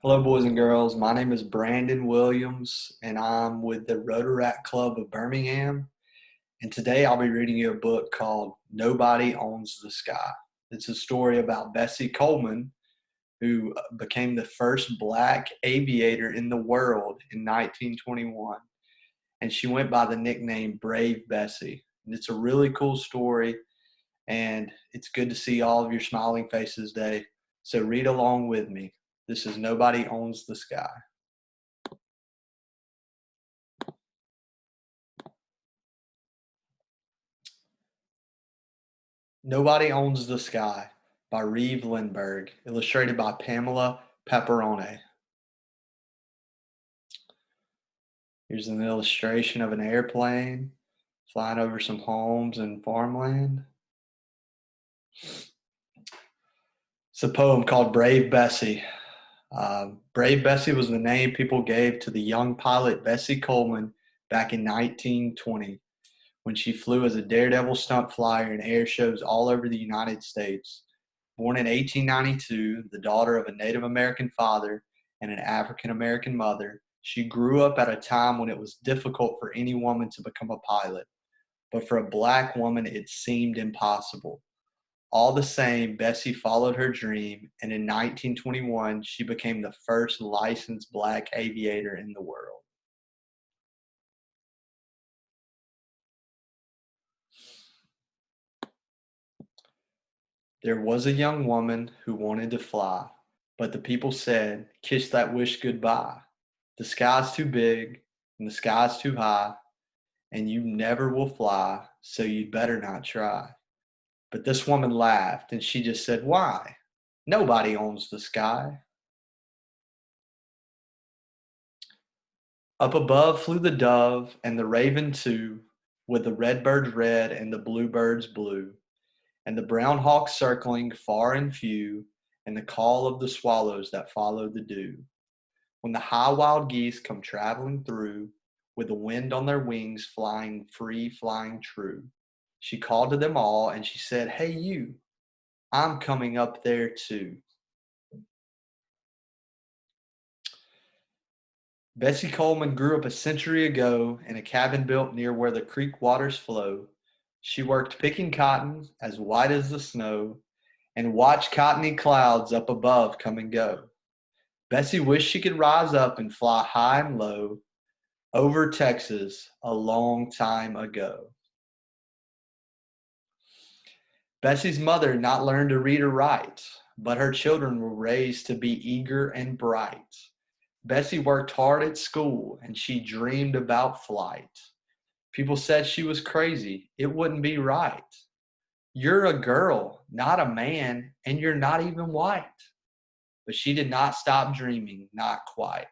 Hello, boys and girls. My name is Brandon Williams, and I'm with the Rotaract Club of Birmingham. And today I'll be reading you a book called Nobody Owns the Sky. It's a story about Bessie Coleman, who became the first black aviator in the world in 1921. And she went by the nickname Brave Bessie. And it's a really cool story, and it's good to see all of your smiling faces today. So read along with me. This is Nobody Owns the Sky. Nobody Owns the Sky by Reeve Lindbergh, illustrated by Pamela Pepperone. Here's an illustration of an airplane flying over some homes and farmland. It's a poem called Brave Bessie. Brave Bessie was the name people gave to the young pilot Bessie Coleman back in 1920 when she flew as a daredevil stunt flyer in air shows all over the United States. Born in 1892, the daughter of a Native American father and an African American mother, she grew up at a time when it was difficult for any woman to become a pilot. But for a black woman, it seemed impossible. All the same, Bessie followed her dream, and in 1921, she became the first licensed black aviator in the world. There was a young woman who wanted to fly, but the people said, "Kiss that wish goodbye. The sky's too big, and the sky's too high, and you never will fly, so you'd better not try." But this woman laughed, and she just said, "Why? Nobody owns the sky." Up above flew the dove and the raven too, with the redbird's red and the bluebird's blue, and the brown hawks circling far and few, and the call of the swallows that followed the dew. When the high wild geese come traveling through, with the wind on their wings flying free, flying true, she called to them all and she said, "Hey you, I'm coming up there too." Bessie Coleman grew up a century ago in a cabin built near where the creek waters flow. She worked picking cotton as white as the snow and watched cottony clouds up above come and go. Bessie wished she could rise up and fly high and low over Texas a long time ago. Bessie's mother had not learned to read or write, but her children were raised to be eager and bright. Bessie worked hard at school and she dreamed about flight. People said she was crazy. It wouldn't be right. You're a girl, not a man, and you're not even white. But she did not stop dreaming, not quite.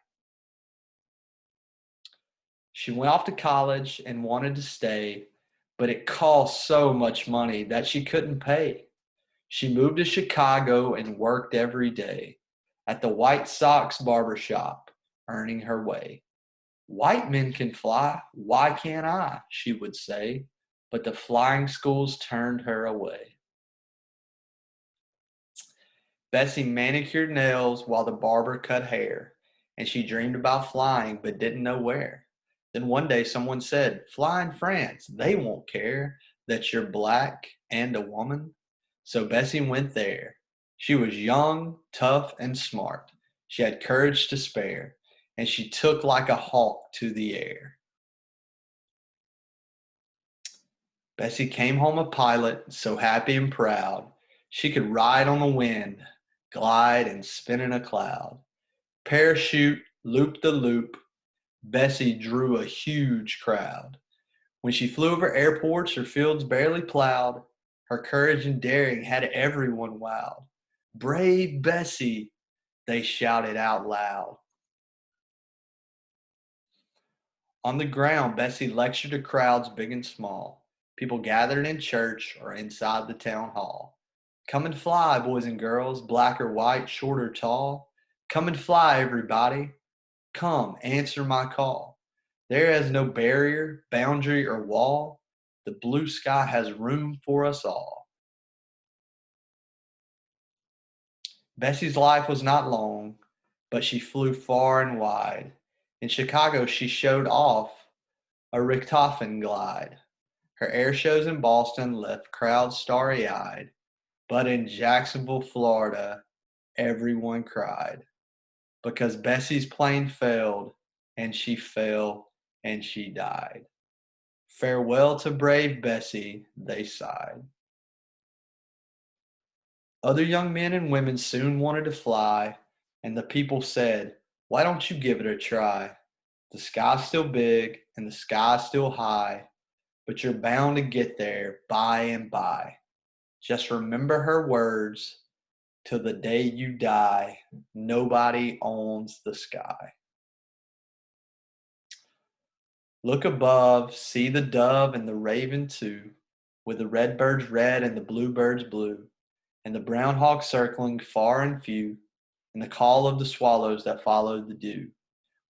She went off to college and wanted to stay, but it cost so much money that she couldn't pay. She moved to Chicago and worked every day at the White Sox barber shop, earning her way. "White men can fly, why can't I?" she would say, but the flying schools turned her away. Bessie manicured nails while the barber cut hair, and she dreamed about flying but didn't know where. Then one day someone said, "Fly in France, they won't care that you're black and a woman." So Bessie went there. She was young, tough, and smart. She had courage to spare, and she took like a hawk to the air. Bessie came home a pilot, so happy and proud. She could ride on the wind, glide and spin in a cloud. Parachute, loop the loop, Bessie drew a huge crowd. When she flew over airports or fields barely plowed, her courage and daring had everyone wowed. "Brave Bessie," they shouted out loud. On the ground, Bessie lectured to crowds big and small, people gathered in church or inside the town hall. "Come and fly, boys and girls, black or white, short or tall. Come and fly, everybody. Come, answer my call. There is no barrier, boundary, or wall. The blue sky has room for us all." Bessie's life was not long, but she flew far and wide. In Chicago, she showed off a Richtofen glide. Her air shows in Boston left crowds starry-eyed, but in Jacksonville, Florida, everyone cried because Bessie's plane failed, and she fell, and she died. Farewell to brave Bessie, they sighed. Other young men and women soon wanted to fly, and the people said, "Why don't you give it a try? The sky's still big and the sky's still high, but you're bound to get there by and by. Just remember her words till the day you die. Nobody owns the sky." Look above, see the dove and the raven too, with the red birds red and the blue birds blue, and the brown hawks circling far and few, and the call of the swallows that followed the dew.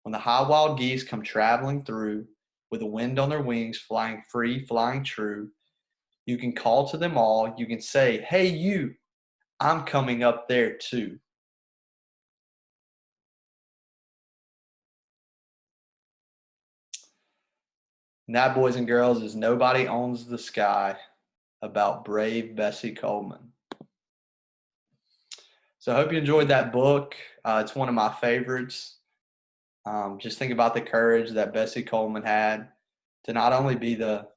When the high wild geese come traveling through, with the wind on their wings, flying free, flying true, you can call to them all, you can say, "Hey you, I'm coming up there too." And that, boys and girls, is Nobody Owns the Sky, about brave Bessie Coleman. So I hope you enjoyed that book. It's one of my favorites. Just think about the courage that Bessie Coleman had to not only be the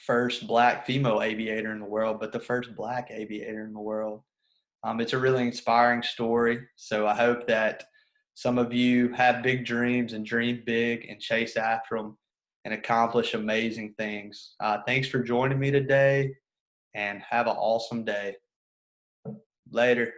first black female aviator in the world, but the first black aviator in the world. It's a really inspiring story. So I hope that some of you have big dreams and dream big and chase after them and accomplish amazing things. Thanks for joining me today, and have an awesome day. Later.